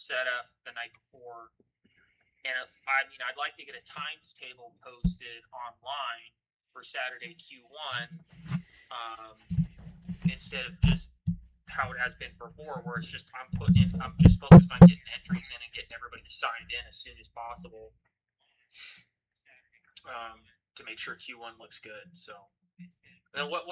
setup the night before. And I mean, I'd like to get a times table posted online for Saturday Q1 instead of just how it has been before, where it's just I'm just focused on getting entries in and getting everybody signed in as soon as possible to make sure Q1 looks good. So, and what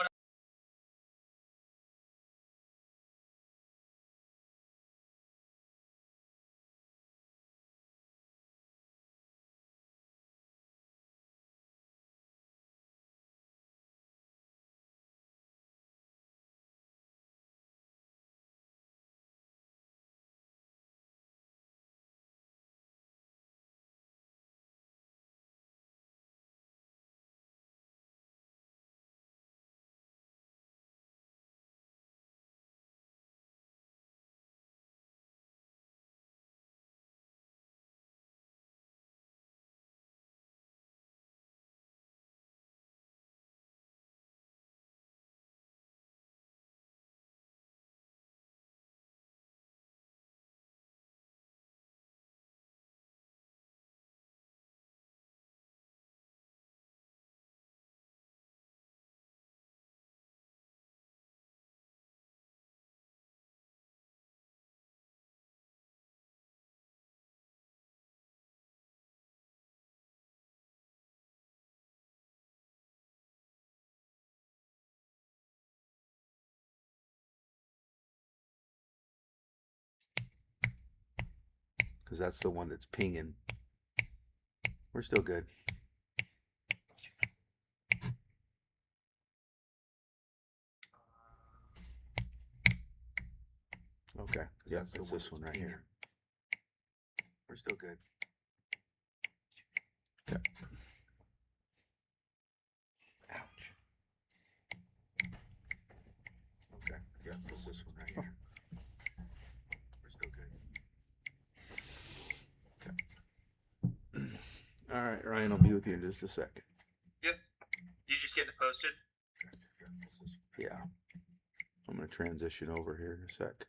because that's the one that's pinging. We're still good. Okay, yeah, it's this one right here. We're still good. Okay. Ouch. Okay, yeah, it's this one right here. We're still good. Okay. All right, Ryan, I'll be with you in just a second. Yep. You just getting it posted? Yeah. I'm going to transition over here in a sec.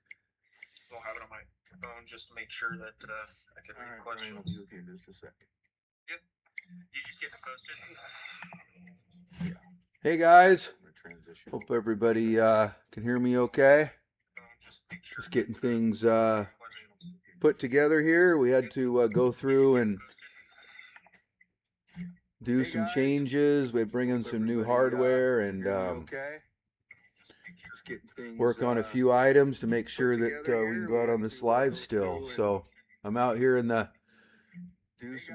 I'll have it on my phone just to make sure that I can read questions. Ryan, I'll be with you in just a second. Yep. You just getting it posted? Yeah. Hey guys. Hope everybody can hear me okay. Just getting things put together here. We had to go through and do some changes. We bring in some new hardware and work on a few items to make sure that we can go out on this live still. So I'm out here in the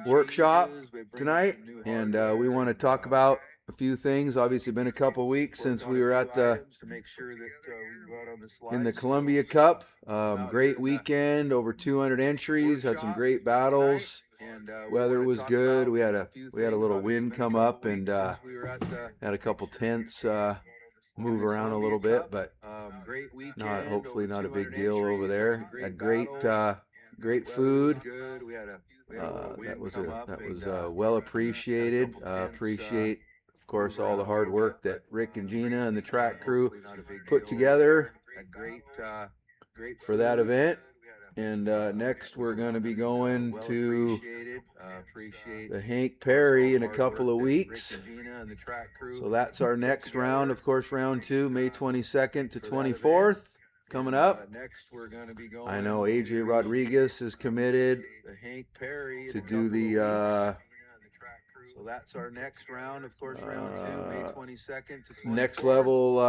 workshop tonight, and we want to talk about a few things. Obviously, been a couple weeks since we were at in the Columbia Cup. Great weekend, over 200 entries. Had some great battles. Weather was good. We had a little wind come up and had a couple tents move around a little bit, but hopefully not a big deal over there. Had great food. That was well appreciated. Appreciate, of course, all the hard work that Rick and Gina and the track crew put together for that event. And next we're going to be going to the Hank Perry in a couple of weeks. So that's our next round. Of course, round 2, May 22nd to 24th. Coming up. I know AJ Rodriguez is committed to do the so that's our next round, of course, round 2, May 22nd to 24th. Next level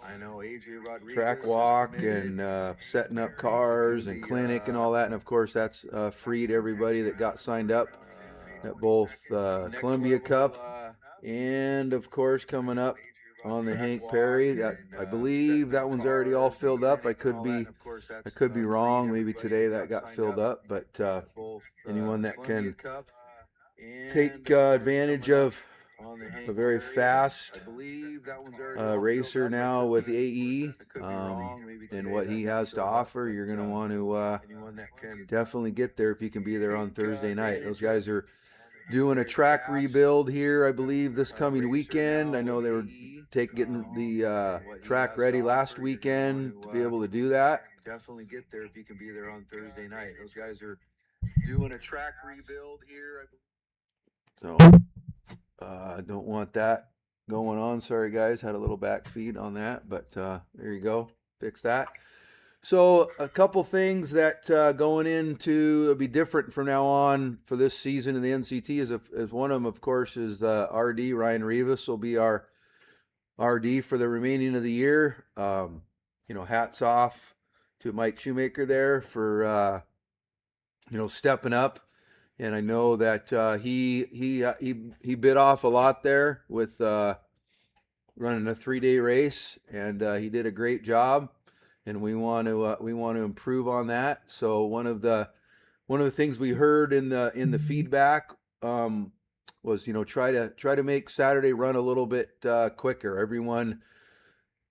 I know AJ Rodriguez track walk and setting up cars and clinic and all that, and of course that's free to everybody that got signed up at both Columbia Cup and of course coming up on the Hank Perry. That I believe that one's already all filled up. I could be wrong. Maybe today that got filled up, but anyone that can take advantage of a very fast racer now with AE and what he has to offer, you're going to want to definitely get there if you can be there on Thursday night. Those guys are doing a track rebuild here, I believe, this coming weekend. I know they were getting the track ready last weekend to be able to do that. definitely get there if you can be there on Thursday night. Those guys are doing a track rebuild here. So don't want that going on. Sorry guys, had a little back feed on that, but there you go. Fix that. So a couple things that going into will be different from now on for this season in the NCT is one of them, of course, is the RD. Ryan Rivas will be our RD for the remaining of the year. Hats off to Mike Shoemaker there for stepping up, and I know that he bit off a lot there with running a 3-day race, and he did a great job. And we want to improve on that. So one of the things we heard in the feedback was try to make Saturday run a little bit quicker. Everyone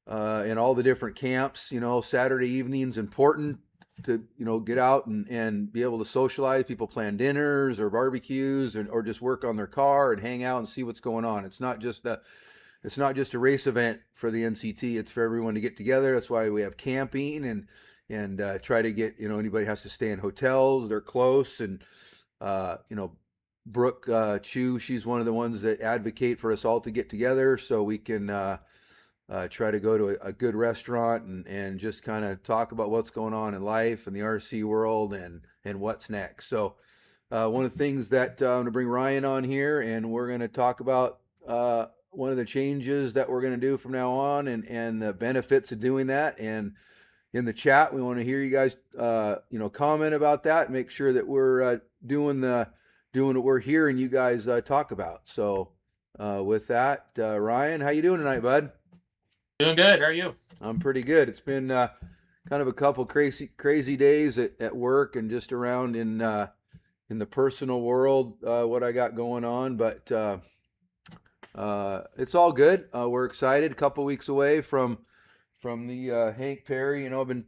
in all the different camps, Saturday evening's important to get out and be able to socialize. People plan dinners or barbecues or just work on their car and hang out and see what's going on. It's not just a race event for the NCT. It's for everyone to get together. That's why we have camping and try to get, anybody has to stay in hotels. They're close. And, Brooke Chu, she's one of the ones that advocate for us all to get together so we can try to go to a good restaurant and just kind of talk about what's going on in life and the RC world and what's next. So one of the things that I'm going to bring Ryan on here, and we're going to talk about one of the changes that we're going to do from now on and the benefits of doing that. And in the chat, we want to hear you guys, comment about that. Make sure that we're doing what we're hearing you guys talk about. So with that, Ryan, how you doing tonight, bud? Doing good. How are you? I'm pretty good. It's been kind of a couple crazy days at work and just around in the personal world, what I got going on, but it's all good. We're excited. A couple weeks away from the Hank Perry. I've been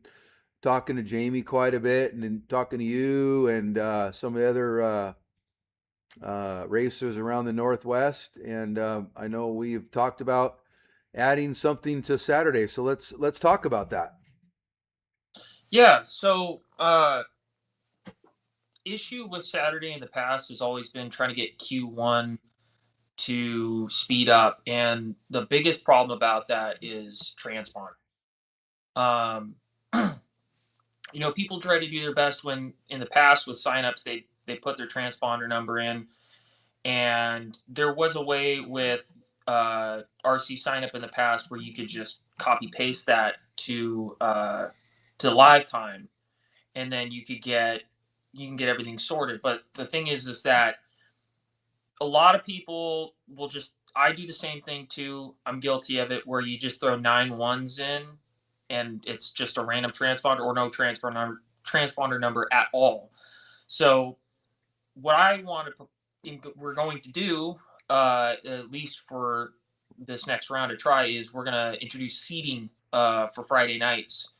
talking to Jamie quite a bit, and then talking to you and some of the other racers around the Northwest. And I know we've talked about adding something to Saturday. So let's talk about that. Yeah. So issue with Saturday in the past has always been trying to get Q1 to speed up, and the biggest problem about that is transponder. People try to do their best when in the past with signups they put their transponder number in, and there was a way with RC signup in the past where you could just copy paste that to live time, and then you can get everything sorted. But the thing is that a lot of people will I do the same thing too. I'm guilty of it, where you just throw 9 ones in and it's just a random transponder or no transponder number at all. So what we're going to do, at least for this next round to try, is we're going to introduce seating for Friday nights.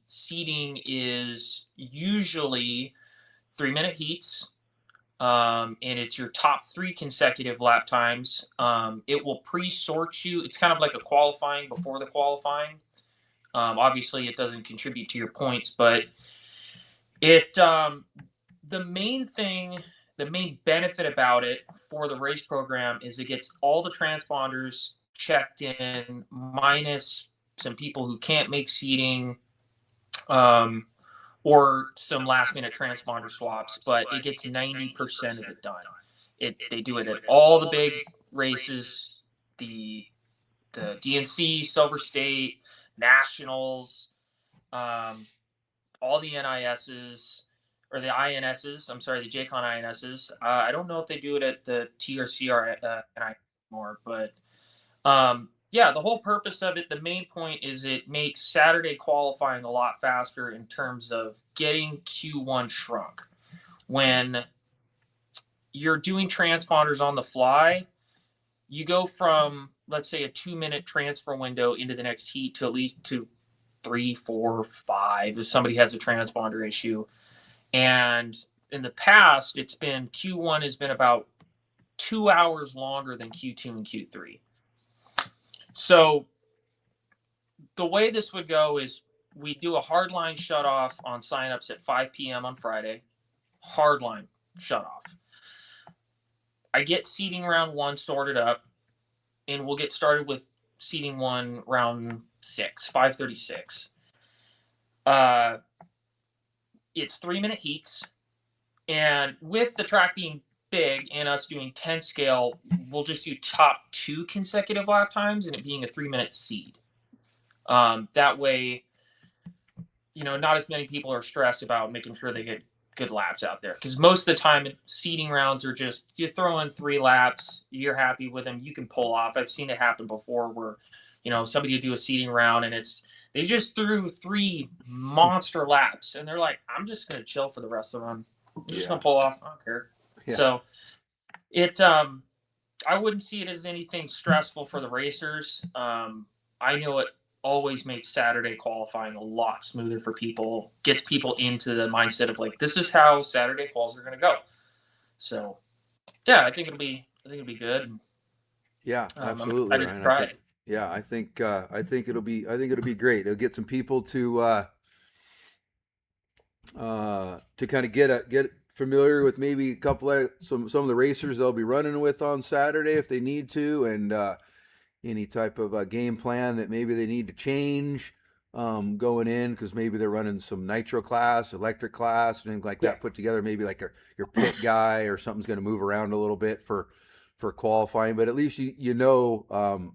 Seating is usually 3-minute heats. And it's your top 3 consecutive lap times. It will pre-sort you. It's kind of like a qualifying before the qualifying. Obviously, it doesn't contribute to your points, but the main benefit about it for the race program is it gets all the transponders checked in, minus some people who can't make seating, or some last-minute transponder swaps, but it gets 90% of it done. They do it at all the big races, the DNC, Silver State, Nationals, all the NISs, or the INSs. I'm sorry, the JCon INSs. I don't know if they do it at the TRCR NI anymore, but yeah, the whole purpose of it, the main point is it makes Saturday qualifying a lot faster in terms of getting Q1 shrunk. When you're doing transponders on the fly, you go from, let's say, a 2-minute transfer window into the next heat to at least 2, 3, 4, 5 if somebody has a transponder issue. And in the past, Q1 has been about 2 hours longer than Q2 and Q3. So the way this would go is we do a hardline shut off on signups at 5 p.m. on Friday. Hardline shut off. I get seating round 1 sorted up, and we'll get started with seating 1 round 6, 5:36. It's 3-minute heats, and with the track being big and us doing 10 scale, we'll just do top 2 consecutive lap times and it being a 3-minute seed. That way, not as many people are stressed about making sure they get good laps out there. Because most of the time, seeding rounds are just you throw in 3 laps, you're happy with them, you can pull off. I've seen it happen before where, somebody would do a seeding round and they just threw 3 monster laps and they're like, I'm just gonna chill for the rest of the run. I'm just gonna pull off. I don't care. Yeah. So I wouldn't see it as anything stressful for the racers. I know it always makes Saturday qualifying a lot smoother for people, gets people into the mindset of like, this is how Saturday quals are going to go. So yeah, I think it'll be good. Yeah, absolutely. I think it'll be great. It'll get some people to kind of get familiar with maybe a couple of some of the racers they'll be running with on Saturday if they need to, and any type of game plan that maybe they need to change going in, because maybe they're running some nitro class, electric class, and things like that put together. Maybe like your pit guy or something's going to move around a little bit for qualifying, but at least you know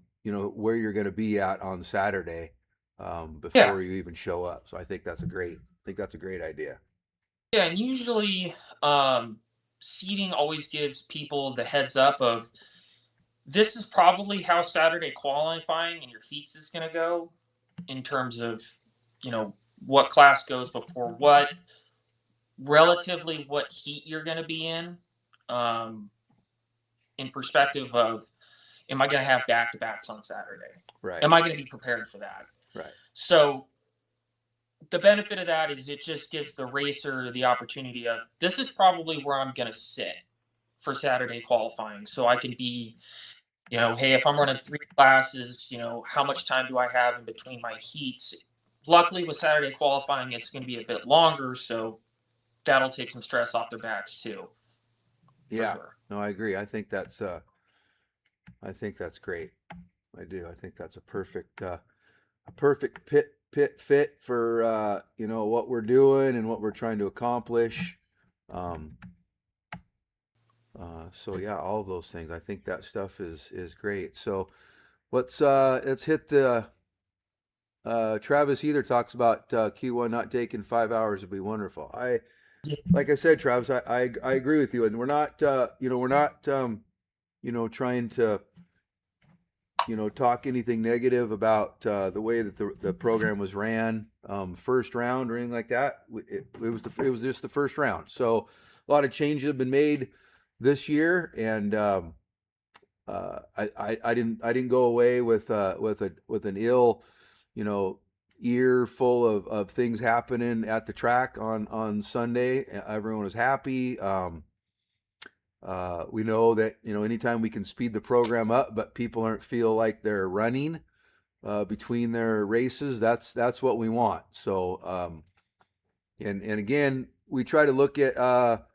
where you're going to be at on Saturday before you even show up. So I think that's a great idea. Yeah, and usually seating always gives people the heads up of this is probably how Saturday qualifying and your heats is going to go in terms of, what class goes before what, relatively what heat you're going to be in perspective of, am I going to have back-to-backs on Saturday? Right. Am I going to be prepared for that? Right. So the benefit of that is it just gives the racer the opportunity of, this is probably where I'm going to sit for Saturday qualifying. So I can be, hey, if I'm running 3 classes, how much time do I have in between my heats? Luckily, with Saturday qualifying, it's going to be a bit longer, so that'll take some stress off their backs too. Yeah, sure. No, I agree. I think that's great. I do. I think that's a perfect pit fit for what we're doing and what we're trying to accomplish. So yeah, all of those things. I think that stuff is great. So let's hit the Travis either talks about Q1 not taking 5 hours would be wonderful. Like I said, Travis, I agree with you, and we're not trying to talk anything negative about the way that the program was ran first round or anything like that. It was just the first round. So a lot of changes have been made this year, and I didn't go away with an ill, year full of things happening at the track on Sunday. Everyone was happy. We know that anytime we can speed the program up, but people aren't feel like they're running between their races, that's what we want. So and again, we try to look at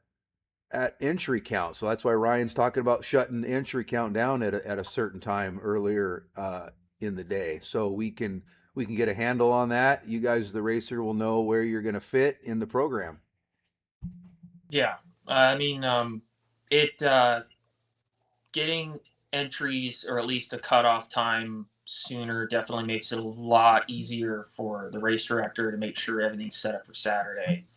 entry count. So that's why Ryan's talking about shutting entry count down at a certain time earlier in the day, so we can get a handle on that. You guys, the racer, will know where you're going to fit in the program. Yeah, I mean, getting entries or at least a cutoff time sooner definitely makes it a lot easier for the race director to make sure everything's set up for Saturday.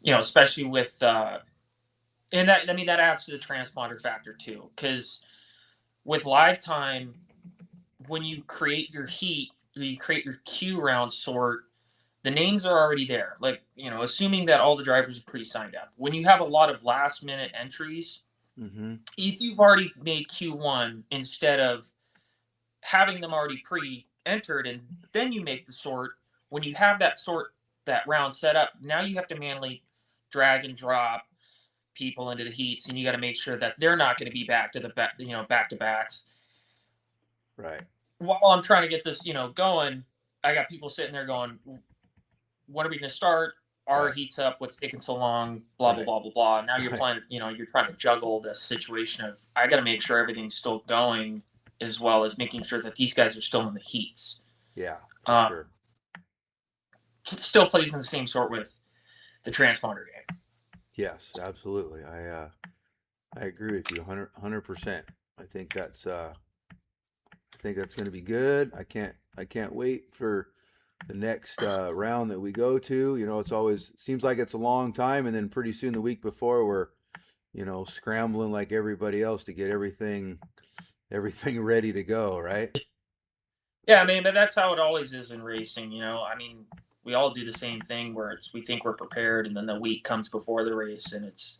Especially with and that adds to the transponder factor too, because with live time, when you create your heat, you create your Q round sort, the names are already there. Like, assuming that all the drivers are pre-signed up. When you have a lot of last minute entries, if you've already made Q1 instead of having them already pre-entered and then you make the sort, when you have that round set up, now you have to manually drag and drop people into the heats, and you got to make sure that they're not going to be back to backs. Right. While I'm trying to get this, going, I got people sitting there going, when are we going to start? Our Right. heat's up. What's taking so long? Blah blah Right. blah blah blah. Now you're Right. playing. You're trying to juggle this situation of I got to make sure everything's still going, as well as making sure that these guys are still in the heats. Yeah, for Um, sure. Still plays in the same sort with the transponder game. Yes, absolutely. I agree with you 100%. I think that's going to be good. I can't wait for the next round that we go to. It's always seems like it's a long time, and then pretty soon the week before we're scrambling like everybody else to get everything ready to go. Right? Yeah, I mean, but that's how it always is in racing. I mean, we all do the same thing where we think we're prepared, and then the week comes before the race, and it's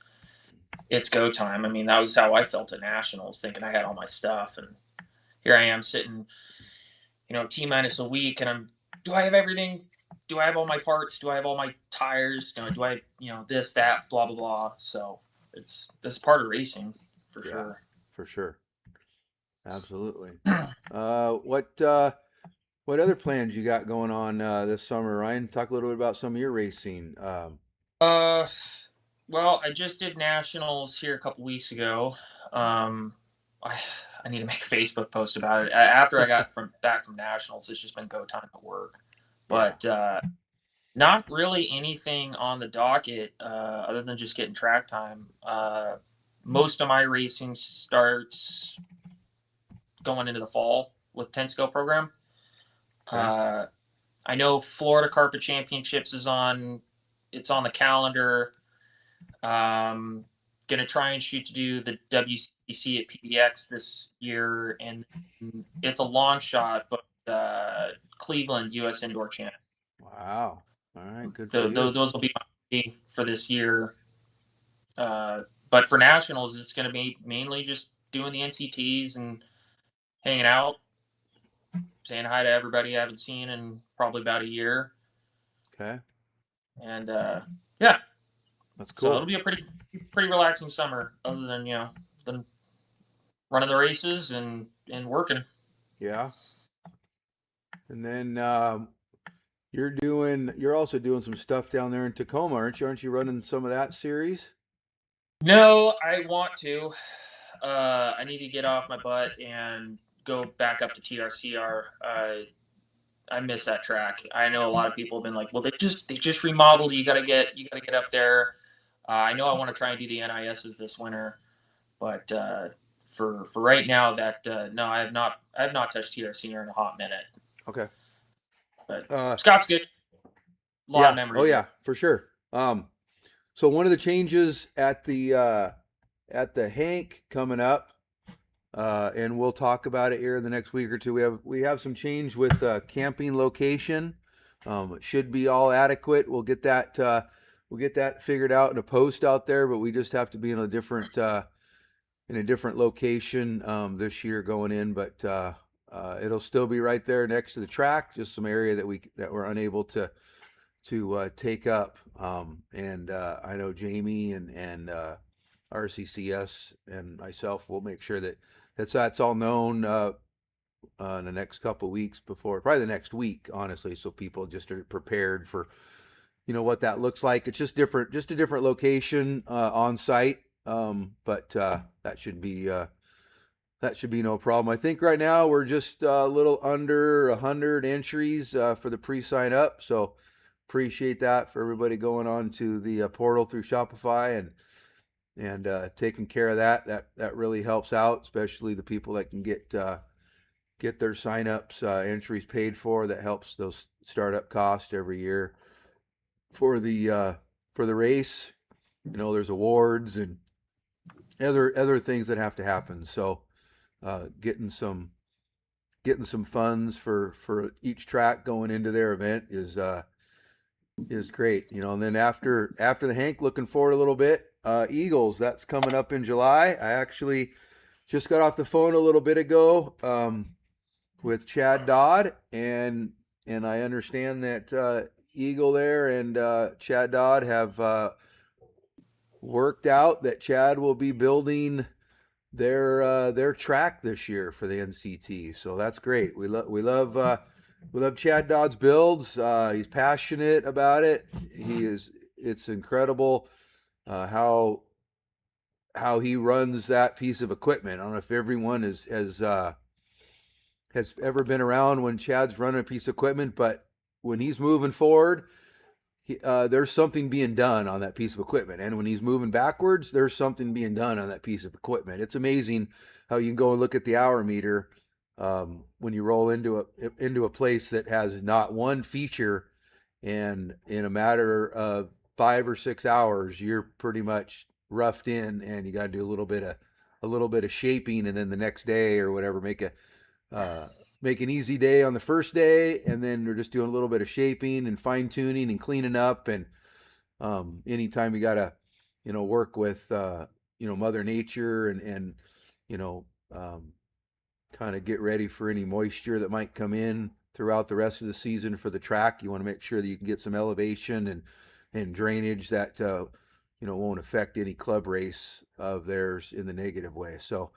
go time. I mean, that was how I felt at nationals, thinking I had all my stuff, and here I am sitting, T minus a week, and do I have everything? Do I have all my parts? Do I have all my tires? Do I, this, that, blah, blah, blah. So this is part of racing for Yeah, sure. for sure. Absolutely. What other plans you got going on this summer, Ryan? Talk a little bit about some of your racing. Uh, well, I just did nationals here a couple weeks ago. Um, I, I need to make a Facebook post about it. After I got back from nationals, it's just been go time at work. Yeah. But not really anything on the docket other than just getting track time. Most of my racing starts going into the fall with 10 skill program. Okay. I know Florida Carpet Championships is on. It's on the calendar. Gonna try and shoot to do the WCC at PDX this year, and it's a long shot, but Cleveland U.S. Indoor Champ. Wow. All right. Good for you. Those will be for this year. But for nationals, it's going to be mainly just doing the NCTs and hanging out, saying hi to everybody I haven't seen in probably about a year. Okay. And yeah, That's so cool. it'll be a pretty relaxing summer, other than running the races and working. Yeah. And then you're also doing some stuff down there in Tacoma, aren't you? Aren't you running some of that series? No, I want to. I need to get off my butt and go back up to TRCR. I miss that track. I know a lot of people have been like, "Well, they just remodeled. You gotta get up there." I know I want to try and do the NISs this winter, but for right now, that no, I have not touched TRCR in a hot minute. Okay. But Scott's good. A lot Yeah. of memories. Oh yeah, for sure. So one of the changes at the Hank coming up, and we'll talk about it here in the next week or two. We have some change with camping location. It should be all adequate. We'll get that figured out in a post out there, but we just have to be in a different location this year going in. But it'll still be right there next to the track, just some area that we're unable to take up. And I know Jamie and RCCS and myself will make sure that's all known in the next couple of weeks before, probably the next week, honestly, so people just are prepared for what that looks like. It's just a different location on site, but that should be no problem. I think right now we're just a little under 100 entries for the pre-sign up, so appreciate that for everybody going on to the portal through Shopify and taking care of that. That really helps out, especially the people that can get their signups entries paid for. That helps those startup costs every year for the race. There's awards and other things that have to happen. So getting some funds for each track going into their event is great. And then after the Hank, looking forward a little bit. Eagles, that's coming up in July. I actually just got off the phone a little bit ago with Chad Dodd, and I understand that Eagle there and Chad Dodd have worked out that Chad will be building their track this year for the NCT. So that's great. We love We love Chad Dodd's builds. He's passionate about it. It's incredible how he runs that piece of equipment. I don't know if everyone has ever been around when Chad's running a piece of equipment, but when he's moving forward, there's something being done on that piece of equipment, and when he's moving backwards, there's something being done on that piece of equipment. It's amazing how you can go and look at the hour meter when you roll into a place that has not one feature, and in a matter of 5 or 6 hours, you're pretty much roughed in, and you got to do a little bit of shaping, and then the next day or whatever, make an easy day on the first day, and then we're just doing a little bit of shaping and fine tuning and cleaning up. And anytime you gotta, work with Mother Nature and you know kind of get ready for any moisture that might come in throughout the rest of the season for the track. You want to make sure that you can get some elevation and drainage that won't affect any club race of theirs in the negative way. So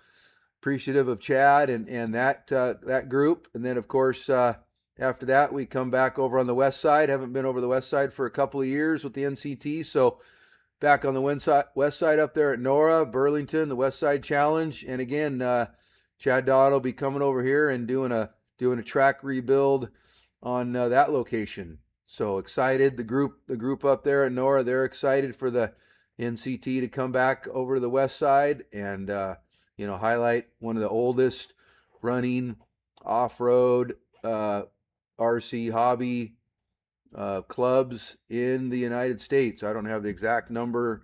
appreciative of Chad and that group. And then of course after that we come back over on the west side. Haven't been over the west side for a couple of years with the NCT, so back on the west side up there at Nora, Burlington, the West Side Challenge. And again, Chad Dodd will be coming over here and doing a track rebuild on that location. So excited. The group up there at Nora, they're excited for the NCT to come back over to the west side and highlight one of the oldest running off-road RC hobby clubs in the United States. I don't have the exact number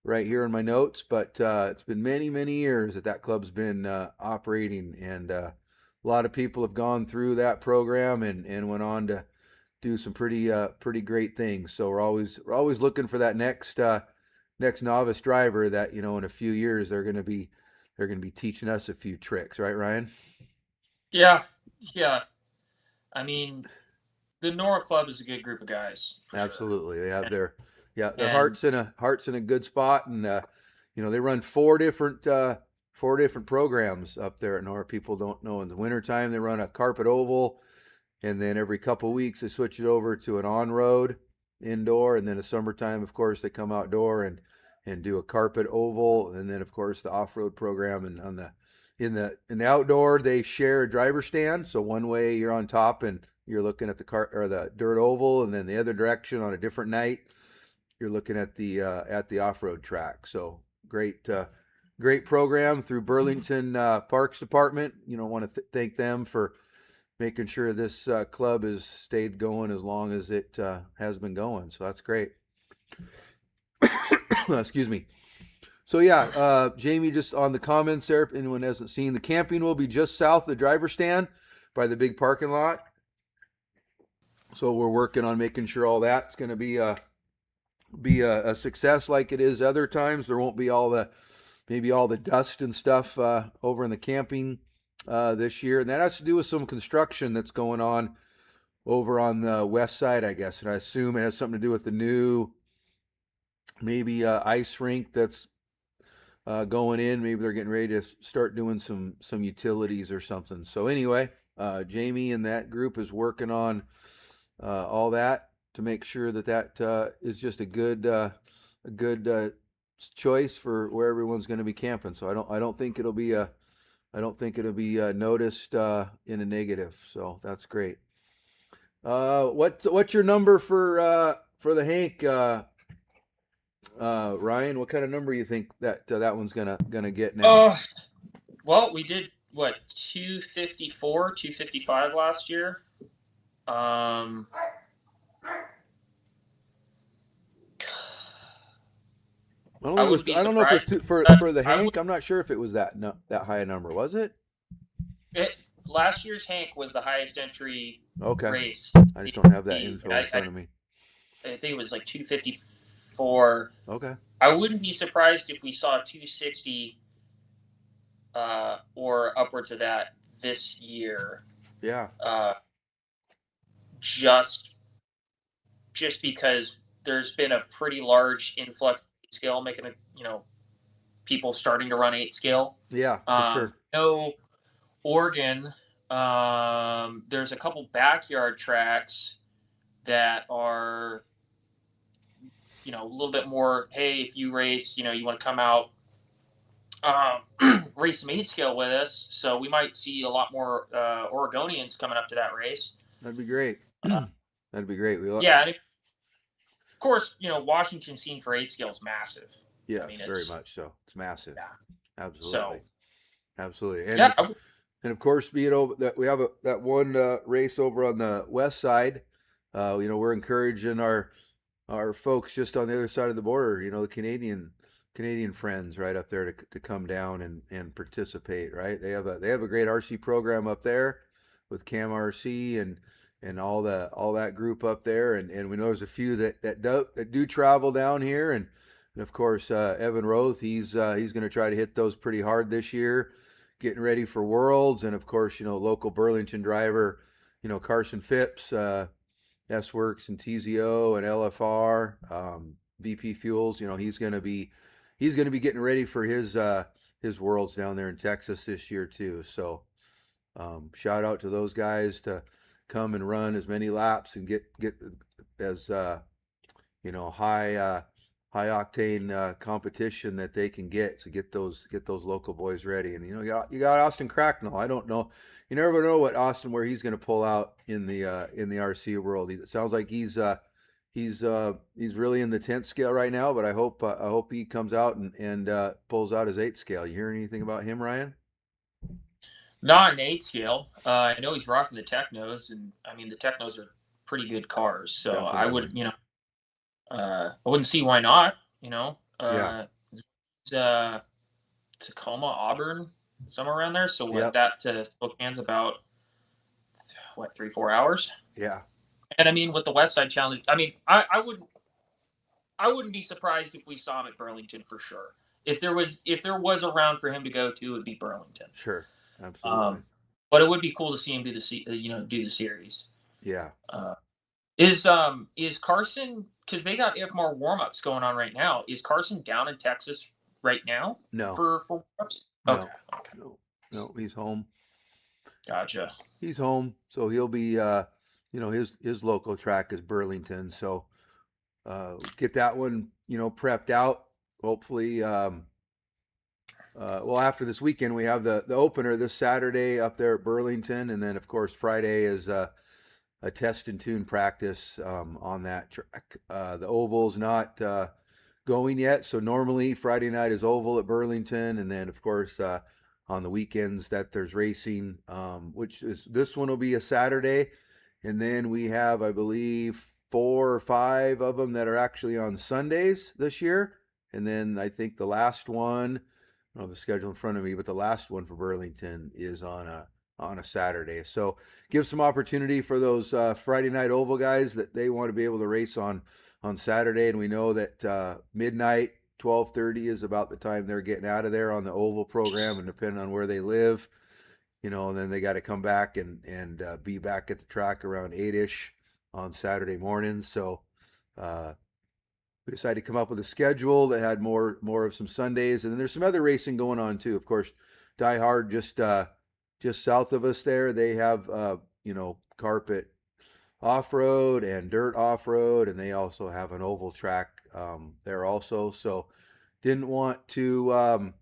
right here in my notes, but it's been many, many years that club's been operating, and a lot of people have gone through that program and went on to do some pretty great things. So we're always looking for that next novice driver that in a few years they're going to be teaching us a few tricks, right, Ryan? Yeah, yeah. I mean, the Nora Club is a good group of guys for Absolutely, sure. they have their And hearts in a good spot, and they run four different programs up there at Nora. People don't know, in the wintertime they run a carpet oval, and then every couple of weeks they switch it over to an on-road indoor, and then the summertime, of course, they come outdoor and do a carpet oval, and then of course the off-road program. And in the outdoor they share a driver stand, so one way you're on top and you're looking at the car or the dirt oval, and then the other direction on a different night you're looking at the off-road track. So great program through Burlington Parks Department. Want to thank them for making sure this club has stayed going as long as it has been going. So that's great. Excuse me. So yeah, Jamie, just on the comments there, if anyone hasn't seen, the camping will be just south of the driver stand by the big parking lot. So we're working on making sure all that's going to be a success like it is other times. There won't be all the dust and stuff over in the camping this year, and that has to do with some construction that's going on over on the west side, I guess. And I assume it has something to do with the new maybe ice rink that's going in. Maybe they're getting ready to start doing some utilities or something. So anyway, Jamie and that group is working on all that to make sure that is just a good choice for where everyone's going to be camping. So I don't think it'll be noticed in a negative. So that's great. What's your number for the Hank, Ryan? What kind of number you think that one's gonna get now? Well, we did what 254, 255 last year. I wouldn't be I don't know if surprised. it's for the Hank. I'm not sure if it was that high a number. Was it? Last year's Hank was the highest entry Okay. race. I just don't have that info in front of me. I think it was like 254. Okay. I wouldn't be surprised if we saw 260 or upwards of that this year. Yeah. Just because there's been a pretty large influx of scale, making it, people starting to run 8 scale. Yeah, for sure. No, Oregon There's a couple backyard tracks that are, a little bit more. Hey, if you race, you want to come out, race some 8 scale with us. So we might see a lot more Oregonians coming up to that race. That'd be great. Uh, That'd be great. yeah, and of course, Washington scene for 8 scale is massive. I Yes, mean, very it's much so. It's massive. yeah. Absolutely. So Absolutely. yeah, And of course, that we have that one race over on the west side. We're encouraging our folks just on the other side of the border. The Canadian friends right up there to come down and participate. Right? They have a great RC program up there with Cam RC and all that group up there. And we know there's a few that do travel down here. And of course, Evan Roth, he's going to try to hit those pretty hard this year, getting ready for Worlds. And of course, local Burlington driver, Carson Phipps, S Works and TZO and LFR, VP Fuels. He's going to be getting ready for his Worlds down there in Texas this year too. So shout out to those guys to come and run as many laps and get as high octane competition that they can get to get those local boys ready. And you got Austin Cracknell. I don't know, you never know what Austin where he's going to pull out in the RC world. It sounds like he's really in the 10th scale right now, but I hope he comes out and pulls out his 8th scale. You hear anything about him, Ryan? not an 8 scale. I know he's rocking the Technos, and I mean the Technos are pretty good cars. So Definitely. I would, I wouldn't see why not. Yeah. Tacoma, Auburn, somewhere around there. So Yep. that to Spokane's about 3-4 hours. Yeah. And I mean, with the West Side Challenge, I mean, I wouldn't be surprised if we saw him at Burlington for sure. If there was a round for him to go to, it would be Burlington. Sure. Absolutely. But it would be cool to see him do the series. Yeah. Is Carson, because they got IFMAR warm-ups going on right now? Is Carson down in Texas right now? No. For warm-ups? No. Okay. No, he's home. Gotcha. He's home, so he'll be his local track is Burlington, so get that one prepped out. Hopefully, after this weekend we have the opener this Saturday up there at Burlington, and then of course Friday is a test and tune practice on that track. The oval's not going yet, so normally Friday night is oval at Burlington, and then of course on the weekends that there's racing, which is this one will be a Saturday, and then we have, I believe, 4 or 5 of them that are actually on Sundays this year, and then I think the last one, I don't have the schedule in front of me, but the last one for Burlington is on a Saturday. So give some opportunity for those Friday night oval guys that they want to be able to race on Saturday, and we know that midnight 12:30 is about the time they're getting out of there on the oval program, and depending on where they live, and then they got to come back and be back at the track around 8ish on Saturday mornings. So we decided to come up with a schedule that had more of some Sundays, and then there's some other racing going on too. Of course, Die Hard just south of us there, they have carpet off-road and dirt off-road, and they also have an oval track there also. So didn't want to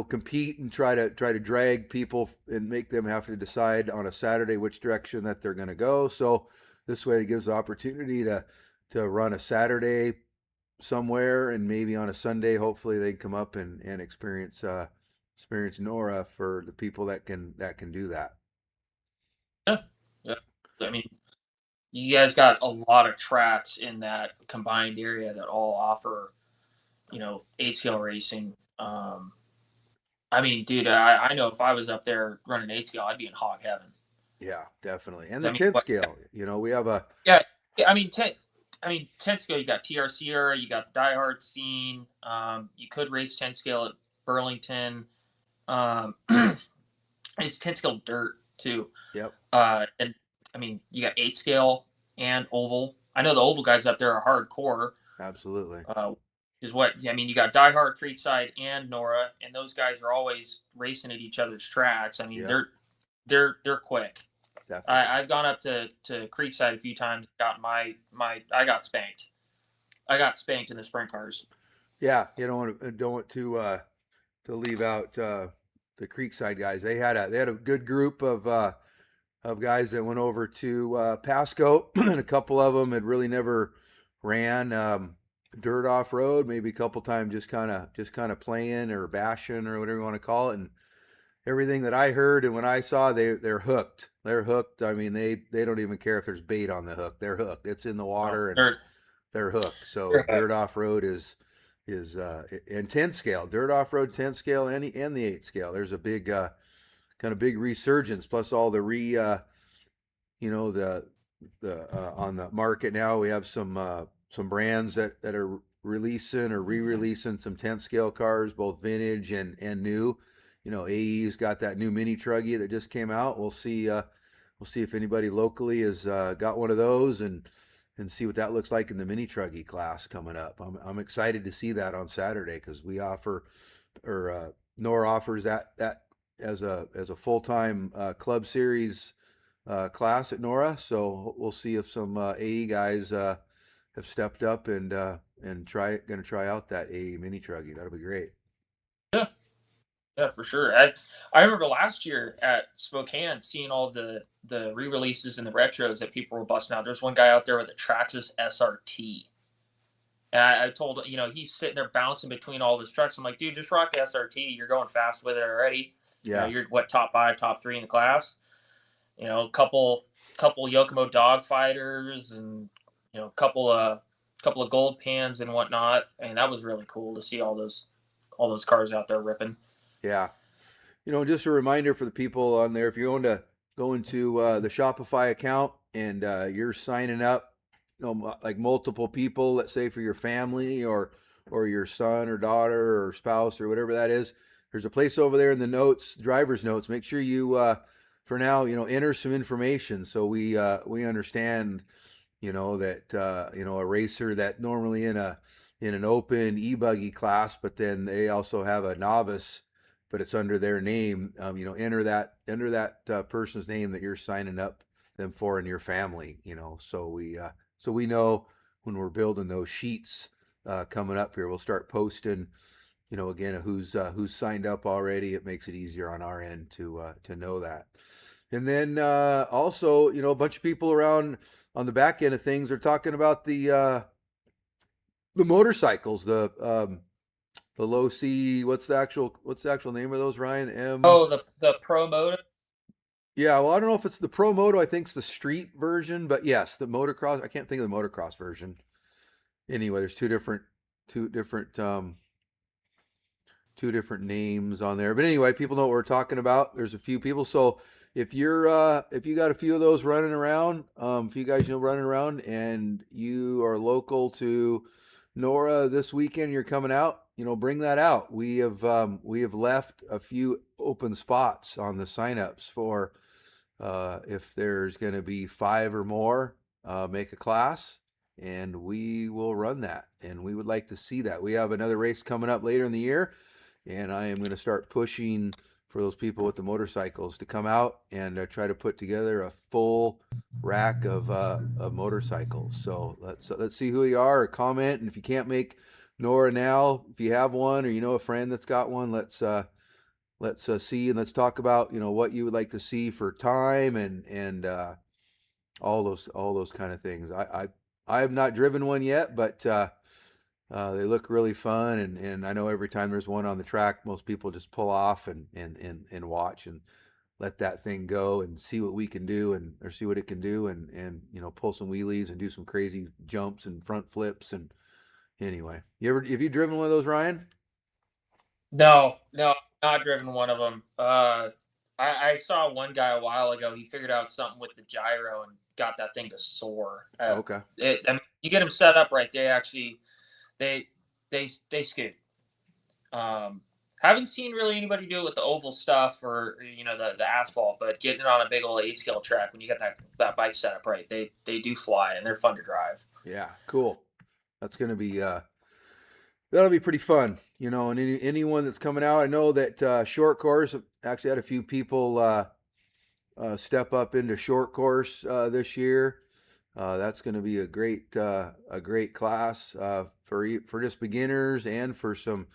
compete and try to drag people and make them have to decide on a Saturday which direction that they're going to go. So this way it gives the opportunity to run a Saturday somewhere, and maybe on a Sunday hopefully they can come up and experience NORA for the people that can do that. Yeah. I mean, you guys got a lot of tracks in that combined area that all offer 8-scale racing. I mean, dude, I know if I was up there running 8-scale, I'd be in hog heaven. Yeah, definitely. And the 10th scale, we have a... Yeah, I mean, 10th scale, you got TRC era, you got the Die Hard scene. You could race 10th scale at Burlington. It's 10th scale dirt, too. Yep. And, I mean, you got 8 scale and oval. I know the oval guys up there are hardcore. Absolutely. You got Die Hard, Creekside, and NORA, and those guys are always racing at each other's tracks. I mean, they're quick. Definitely. I've gone up to Creekside a few times. Got I got spanked. I got spanked in the sprint cars. Yeah, you don't want to leave out the Creekside guys. They had a good group of guys that went over to Pasco, and a couple of them had really never ran dirt off road. Maybe a couple times just kind of playing or bashing or whatever you want to call it. And everything that I heard and when I saw, they're hooked. They're hooked. I mean, they don't even care if there's bait on the hook. They're hooked. It's in the water and they're hooked. So dirt off road is and 10 scale, dirt off road 10 scale and the 8 scale. There's a big kind of big resurgence. Plus all the the on the market now we have some brands that are releasing or re-releasing some 10 scale cars, both vintage and new. AE's got that new mini truggy that just came out. We'll see if anybody locally has got one of those and see what that looks like in the mini truggy class coming up. I'm excited to see that on Saturday because we offer, or NORRA offers that as a full-time club series class at NORRA. So we'll see if some AE guys have stepped up and going to try out that AE mini truggy. That'll be great. Yeah. Yeah, for sure. I remember last year at Spokane seeing all the re-releases and the retros that people were busting out. There's one guy out there with a Traxxas SRT. And I told he's sitting there bouncing between all of his trucks. I'm like, dude, just rock the SRT. You're going fast with it already. Yeah. You're what, top 5, top 3 in the class. A couple Yokomo dogfighters and a couple of gold pans and whatnot. And that was really cool to see all those cars out there ripping. Yeah. Just a reminder for the people on there, if you're going to go into the Shopify account and you're signing up, like multiple people, let's say for your family or your son or daughter or spouse or whatever that is, there's a place over there in the notes, driver's notes. Make sure you, for now, enter some information so we understand, that a racer that normally in an open e-buggy class, but then they also have a novice, but it's under their name. Enter that person's name that you're signing up them for in your family. So we know when we're building those sheets coming up here, we'll start posting. Again, who's signed up already. It makes it easier on our end to know that. And then also, a bunch of people around on the back end of things are talking about the motorcycles, the low C. What's the actual name of those, Ryan? Oh, the Pro Moto. Yeah, well, I don't know if it's the Pro Moto. I think it's the street version, but yes, the motocross. I can't think of the motocross version. Anyway, there's two different names on there. But anyway, people know what we're talking about. There's a few people. So if you got a few of those running around, if you guys running around and you are local to NORRA this weekend, you're coming out, bring that out. We have left a few open spots on the signups for if there's going to be 5 or more, make a class and we will run that. And we would like to see that. We have another race coming up later in the year, and I am going to start pushing for those people with the motorcycles to come out and try to put together a full rack of motorcycles. So let's see who you are, or comment. And if you can't make NORRA now, if you have one or a friend that's got one, let's see and let's talk about what you would like to see for time and all those kind of things. I have not driven one yet, but they look really fun, and I know every time there's one on the track, most people just pull off and watch and let that thing go and see what we can do or see what it can do and pull some wheelies and do some crazy jumps and front flips. And anyway, have you driven one of those, Ryan? No, not driven one of them. I saw one guy a while ago. He figured out something with the gyro and got that thing to soar. Okay. You get them set up right. They actually they scoot. Haven't seen really anybody do it with the oval stuff or the asphalt, but getting it on a big old 8 scale track when you got that bike set up right, they do fly and they're fun to drive. Yeah, cool. That's gonna be that'll be pretty fun, and anyone that's coming out. I know that Short Course actually had a few people step up into short course this year. That's going to be a great class for just beginners and for some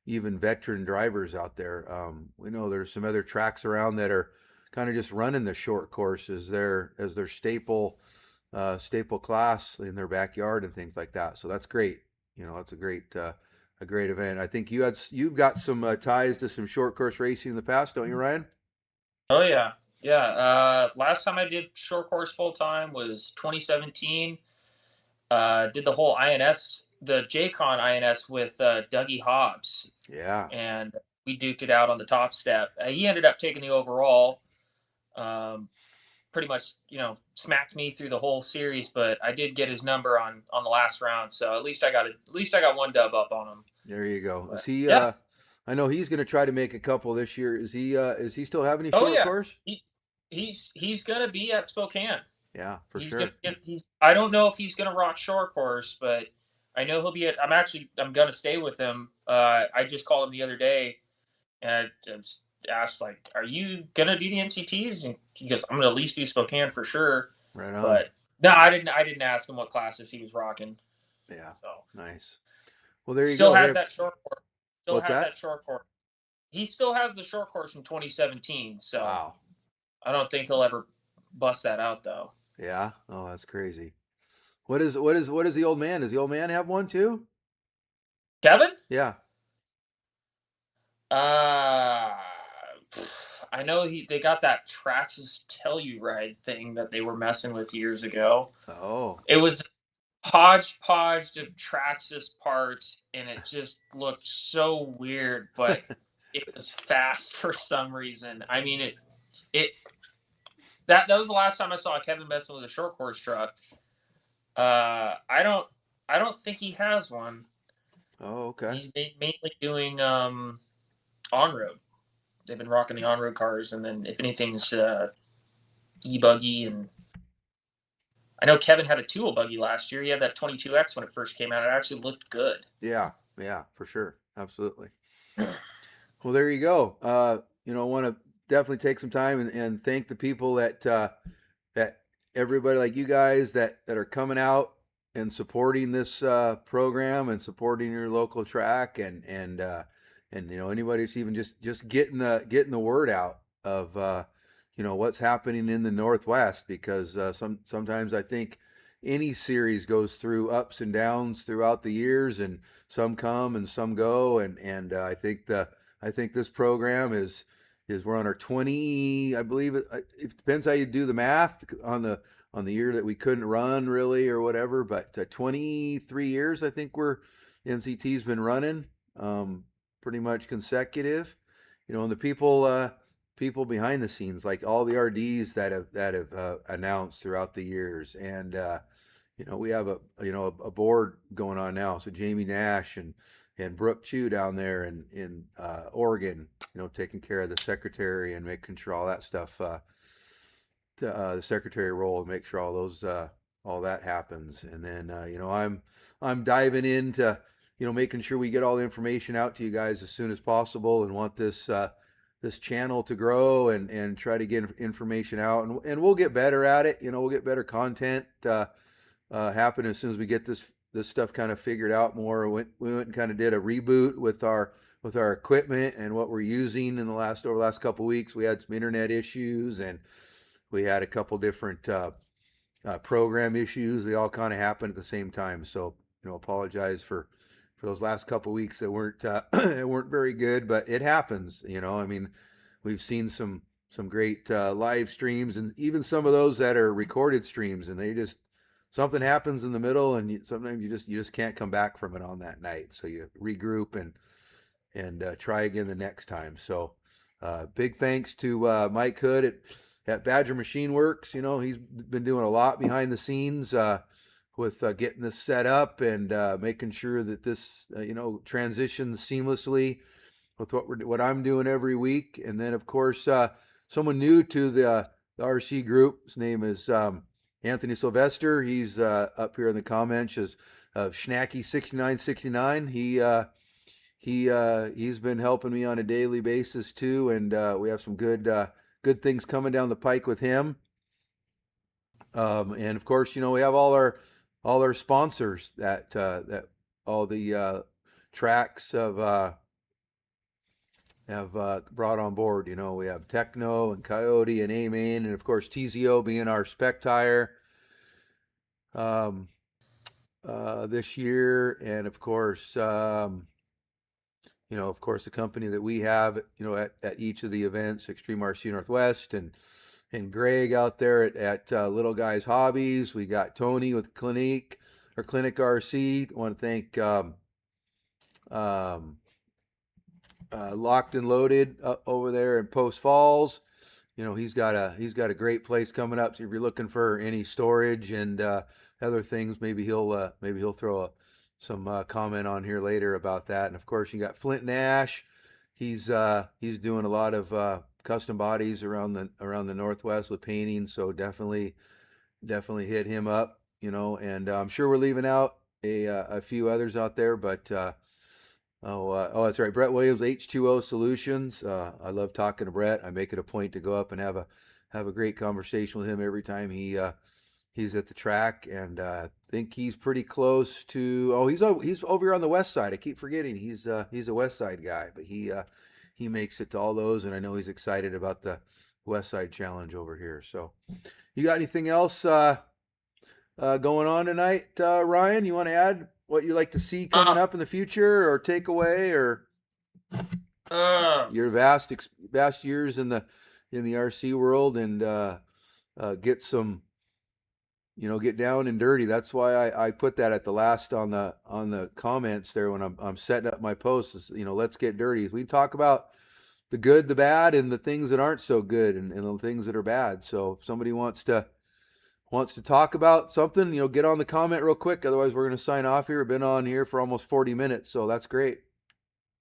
even veteran drivers out there. We know there's some other tracks around that are kind of just running the short course as their staple class in their backyard and things like that. So that's great. It's a great event. I think you've got some ties to some short course racing in the past, don't you, Ryan? Oh yeah, yeah. Last time I did short course full time was 2017. Did the whole INS, the JCon INS with Dougie Hobbs, Yeah. and we duked it out on the top step. He ended up taking the overall. Pretty much, smacked me through the whole series, but I did get his number on the last round, so at least I got one dub up on him. There you go. But Is he? yeah, I know he's going to try to make a couple this year. Is he? Is he still having any oh short yeah, course? he's gonna be at Spokane. Yeah, for He's sure. gonna get, he's I don't know if he's gonna rock short course, but I know he'll be at. I'm gonna stay with him. I just called him the other day, and I just asked, like, "Are you gonna do the NCTs?" And he goes, "I'm gonna at least do Spokane for sure." Right on. But no, I didn't. I didn't ask him what classes he was rocking. Yeah. So Nice. Well, there you still go. has Hey, that short course. Still what's has that? that short course. He still has the short course from 2017. So Wow. I don't think he'll ever bust that out though. Yeah. Oh, that's crazy. What is the old man? Does the old man have one too? Kevin? Yeah. Uh, I know they got that Traxxas Telluride thing that they were messing with years ago. Oh. It was hodgepodge of Traxxas parts, and it just looked so weird, but it was fast for some reason. I mean, it that was the last time I saw Kevin messing with a short course truck. I don't think he has one. Oh, okay. He's mainly doing on road. They've been rocking the on road cars, and then if anything's e buggy. And I know Kevin had a tool buggy last year. He had that 22X when it first came out. It actually looked good. Yeah. Yeah, for sure. Absolutely. Well, there you go. Want to definitely take some time and thank the people that everybody like you guys that are coming out and supporting this program and supporting your local track and anybody that's even just getting the word out of what's happening in the Northwest because sometimes I think any series goes through ups and downs throughout the years and some come and some go and I think this program is we're on our 20. I believe it depends how you do the math on the year that we couldn't run really or whatever, but 23 years I think NCT's been running pretty much consecutive. And the people behind the scenes like all the RDs that have announced throughout the years and we have a board going on now. So Jamie Nash and Brooke Chu down there in Oregon, taking care of the secretary and making sure all that stuff, the secretary role, and make sure all that happens. And then I'm diving into making sure we get all the information out to you guys as soon as possible, and want this channel to grow and try to get information out, and we'll get better at it. We'll get better content happen as soon as we get this stuff kind of figured out more. We went and kind of did a reboot with our equipment and what we're using over the last couple of weeks. We had some internet issues and we had a couple different program issues. They all kind of happened at the same time. So apologize for those last couple of weeks that weren't it weren't very good, but it happens. I mean, we've seen some great live streams and even some of those that are recorded streams, and they just something happens in the middle, and sometimes you just can't come back from it on that night. So you regroup and try again the next time. So big thanks to Mike Hood at Badger Machine Works. He's been doing a lot behind the scenes with getting this set up and making sure that this transitions seamlessly with what I'm doing every week. And then of course someone new to the RC group. His name is Anthony Sylvester. He's up here in the comments as Schnacky 6969. He's been helping me on a daily basis too, and we have some good good things coming down the pike with him. And of course, we have all our sponsors that all the tracks have brought on board. We have Techno and Coyote and A-Main, and of course TZO being our spec tire um, this year, and of course the company that we have, at each of the events, Extreme RC Northwest, and Greg out there at Little Guys Hobbies. We got Tony with Clinique RC. I want to thank Locked and Loaded over there in Post Falls. He's got a great place coming up. So if you're looking for any storage and other things, maybe he'll throw some comment on here later about that. And of course, you got Flint Nash. He's doing a lot of custom bodies around the Northwest with painting. So definitely hit him up. And I'm sure we're leaving out a few others out there, but that's right. Brett Williams, H2O Solutions. I love talking to Brett. I make it a point to go up and have a great conversation with him every time he's at the track, and I think he's pretty close to. Oh, he's over here on the west side. I keep forgetting he's a west side guy, but he makes it to all those, and I know he's excited about the West Side Challenge over here. So, you got anything else going on tonight, Ryan? You want to add what you like to see coming up in the future, or take away, or your vast years in the RC world, and get some, get down and dirty. That's why I put that at the last on the comments there when I'm setting up my posts. Let's get dirty. We can talk about the good, the bad, and the things that aren't so good, and the things that are bad. So if somebody wants to talk about something, get on the comment real quick. Otherwise, we're going to sign off here. We've been on here for almost 40 minutes, so that's great.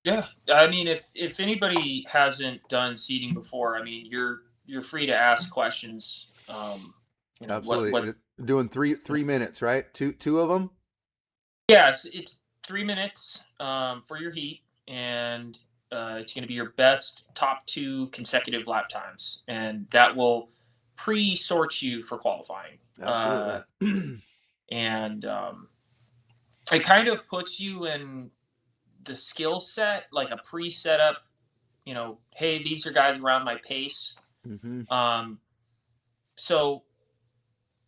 Yeah, I mean, if anybody hasn't done seating before, I mean, you're free to ask questions. Absolutely. What doing 3 minutes, right? Two of them. Yes, it's 3 minutes for your heat, and it's going to be your best top 2 consecutive lap times, and that will pre-sort you for qualifying. Absolutely. And it kind of puts you in the skill set, like a pre-set up, hey, these are guys around my pace. Mm-hmm. So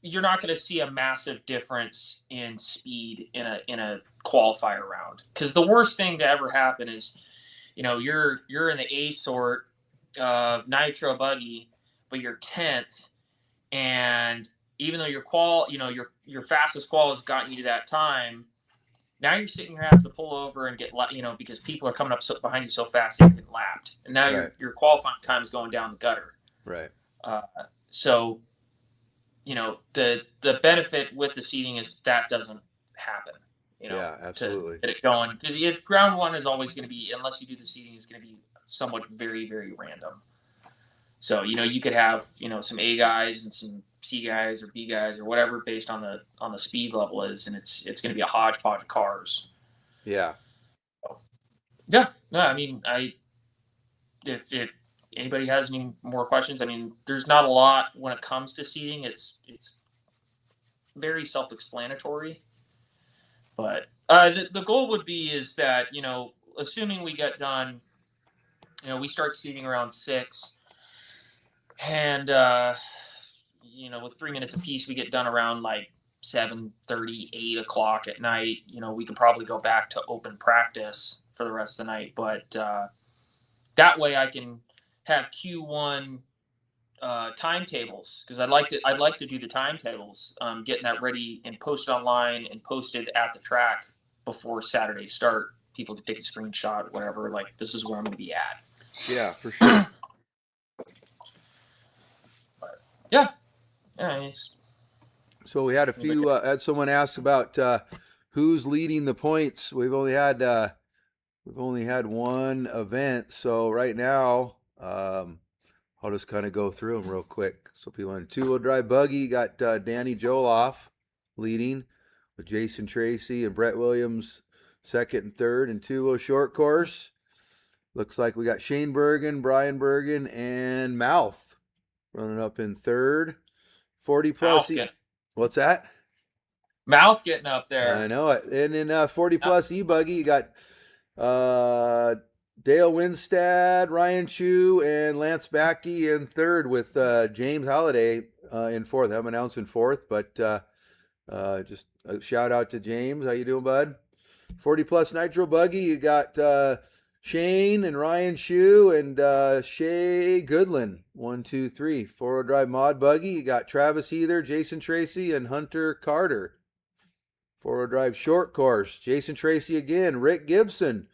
you're not going to see a massive difference in speed in a qualifier round, because the worst thing to ever happen is, you're in the A sort of Nitro buggy, but you're 10th, and even though your fastest qual has gotten you to that time, now you're sitting here having to pull over and get because people are coming up behind you so fast they get lapped, and now Right. your qualifying time is going down the gutter. Right. So the benefit with the seating is that doesn't happen. Yeah, absolutely. To get it going, because round 1 is always going to be, unless you do the seating, is going to be somewhat very, very random. So you could have some A guys and some C guys or B guys or whatever based on the speed level is, and it's going to be a hodgepodge of cars. Yeah. So, yeah. No, I mean, if anybody has any more questions, I mean, there's not a lot when it comes to seating. It's very self-explanatory. But the goal would be is that, assuming we get done, we start seating around 6, and with 3 minutes apiece, we get done around like 7:30, 8 o'clock at night. We can probably go back to open practice for the rest of the night, but that way I can have Q1 timetables, because I'd like to do the timetables, getting that ready and posted online and posted at the track before Saturday start. People can take a screenshot, whatever. Like, this is where I'm going to be at. Yeah, for sure. But, yeah. So we had a few. Had someone ask about who's leading the points. We've only had one event, so right now. I'll just kind of go through them real quick. So people in 2-wheel drive buggy got Danny Joloff leading with Jason Tracy and Brett Williams second and third. And 2-wheel short course, looks like we got Shane Bergen, Brian Bergen, and Mouth running up in third. 40 plus. What's that? Mouth getting up there. I know it. And in 40 plus e-buggy, you got Dale Winstad, Ryan Chu, and Lance Backey in third, with James Halliday in fourth. I'm announcing fourth, but just a shout out to James. How you doing, bud? 40 plus nitro buggy, you got Shane and Ryan Chu and Shay Goodland. 1, 2, 3. 4-wheel drive mod buggy, you got Travis Heather, Jason Tracy, and Hunter Carter. 4-wheel drive short course, Jason Tracy again, Rick Gibson,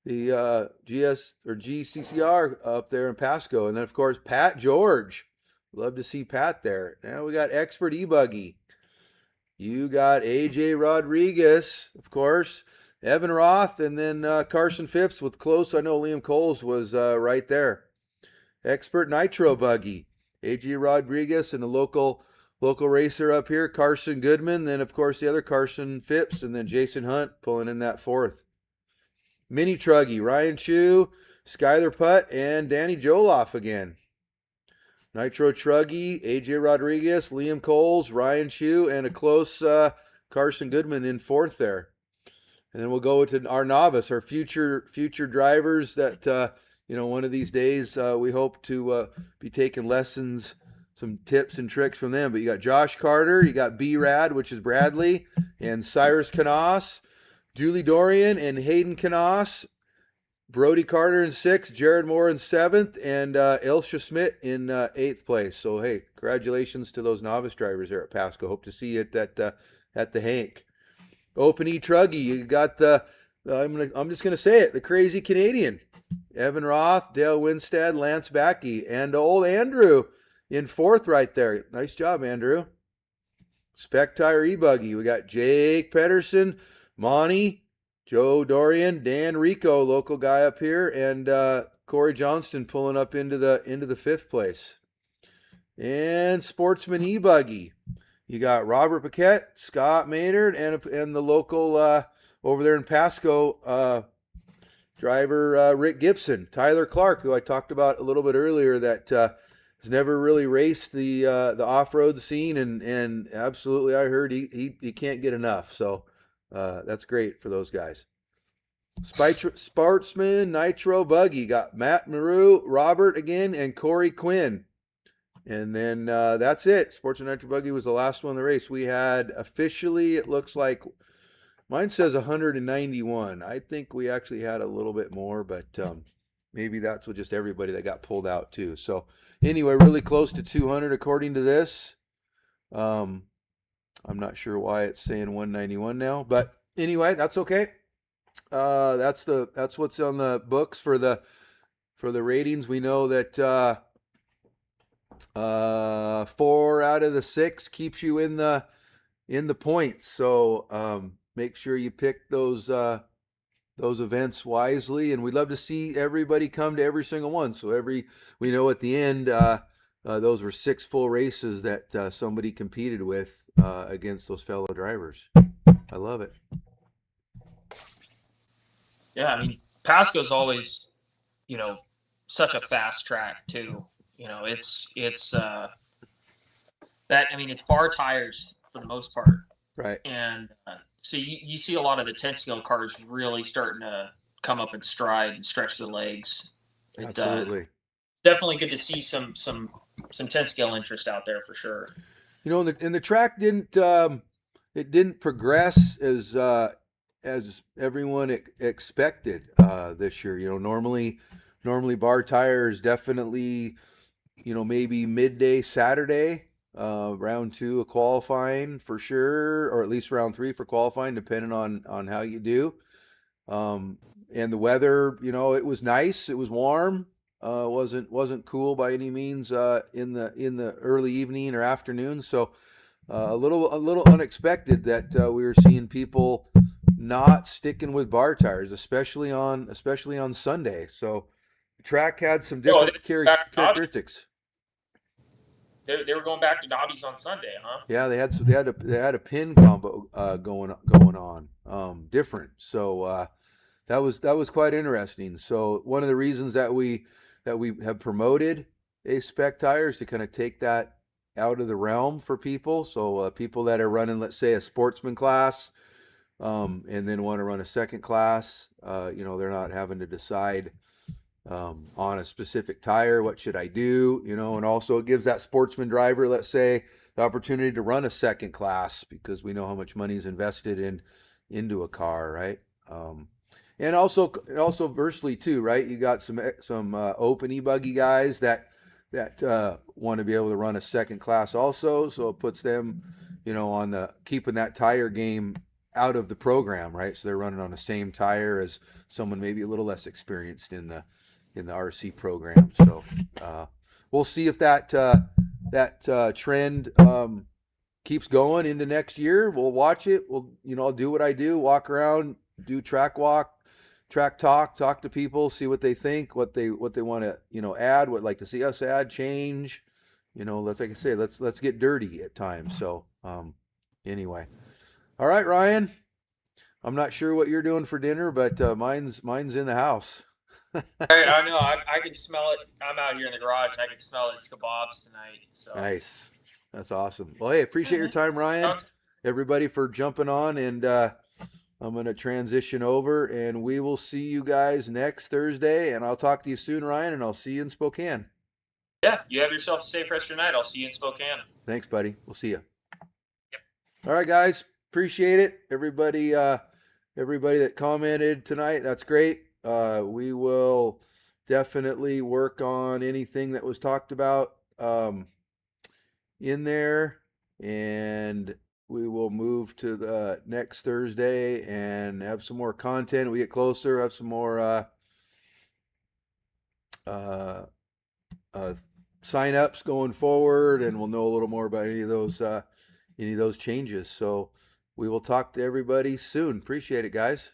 the GCCR up there in Pasco, and then of course Pat George. Love to see Pat there. Now we got expert e-buggy. You got AJ Rodriguez, of course, Evan Roth, and then Carson Phipps with close. I know Liam Coles was right there. Expert nitro buggy, AJ Rodriguez, and a local racer up here, Carson Goodman. Then of course the other Carson Phipps, and then Jason Hunt pulling in that fourth. Mini truggy, Ryan Chu, Skyler Putt, and Danny Joloff again. Nitro Truggy, AJ Rodriguez, Liam Coles, Ryan Chu, and a close Carson Goodman in fourth there. And then we'll go to our novice, our future drivers that one of these days we hope to be taking lessons, some tips and tricks from them. But you got Josh Carter, you got B-Rad, which is Bradley, and Cyrus Canos, Julie Dorian and Hayden Canos, Brody Carter in 6th, Jared Moore in 7th, and Ilsha Schmidt in 8th place. So hey, congratulations to those novice drivers there at Pasco. Hope to see you at the Hank. Open E-Truggy, you got I'm just gonna say it, the crazy Canadian, Evan Roth, Dale Winstad, Lance Backey, and old Andrew in 4th right there. Nice job, Andrew. Spec Tire E-Buggy, we got Jake Pedersen, Monty, Joe Dorian, Dan Rico, local guy up here, and Corey Johnston pulling up into the 5th place. And Sportsman E-Buggy, you got Robert Paquette, Scott Maynard, and the local over there in Pasco driver Rick Gibson, Tyler Clark, who I talked about a little bit earlier, that has never really raced the off-road scene, and absolutely I heard he can't get enough. So. That's great for those guys. Sportsman Nitro Buggy, got Matt Maru, Robert again, and Corey Quinn. And then that's it. Sportsman Nitro Buggy was the last one in the race. We had officially, it looks like, mine says 191. I think we actually had a little bit more, but maybe that's with just everybody that got pulled out too. So anyway, really close to 200 according to this. I'm not sure why it's saying 191 now, but anyway, that's okay. That's what's on the books for the ratings. We know that 4 out of the 6 keeps you in the points. So make sure you pick those events wisely, and we'd love to see everybody come to every single one. So we know at the end those were 6 full races that somebody competed with against those fellow drivers. I love it. Yeah, I mean, Pasco's always, such a fast track too. It's it's bar tires for the most part. Right. And so you see a lot of the 10 scale cars really starting to come up in stride and stretch their legs. Absolutely. Definitely good to see some 10 scale interest out there for sure. And the track didn't progress as everyone expected this year. Normally bar tires definitely, maybe midday Saturday, round 2 of qualifying for sure, or at least round 3 for qualifying, depending on how you do. And the weather, it was nice, it was warm. Wasn't cool by any means in the early evening or afternoon. So a little unexpected that we were seeing people not sticking with bar tires, especially on Sunday. So the track had some different characteristics. They were going back to Dobby's on Sunday, huh? Yeah, they had a pin combo going on, different. So that was quite interesting. So one of the reasons that we have promoted A-Spec tires to kind of take that out of the realm for people. So people that are running, let's say, a sportsman class, and then want to run a second class, they're not having to decide on a specific tire, what should I do, and also it gives that sportsman driver, let's say, the opportunity to run a second class because we know how much money is invested into a car, right? And also versely too, right? You got some open e-buggy guys that want to be able to run a second class also, so it puts them, on the keeping that tire game out of the program, right? So they're running on the same tire as someone maybe a little less experienced in the RC program. So we'll see if that trend keeps going into next year. We'll watch it. We'll I'll do what I do, walk around, do track talk to people, see what they think, what they want to add, what like to see us add, change. Let's, like I say, let's get dirty at times. So anyway, all right, Ryan. I'm not sure what you're doing for dinner, but mine's in the house. I know. I can smell it. I'm out here in the garage, and I can smell it. It's kebabs tonight. So Nice. That's awesome. Well, hey, appreciate your time, Ryan. Everybody for jumping on, and I'm going to transition over, and we will see you guys next Thursday, and I'll talk to you soon, Ryan, and I'll see you in Spokane. Yeah, you have yourself a safe rest of your night. I'll see you in Spokane. Thanks, buddy. We'll see you. Yep. All right, guys. Appreciate it. Everybody that commented tonight, that's great. We will definitely work on anything that was talked about in there, and we will move to the next Thursday and have some more content. We get closer, have some more sign-ups going forward, and we'll know a little more about any of those changes. So we will talk to everybody soon. Appreciate it, guys.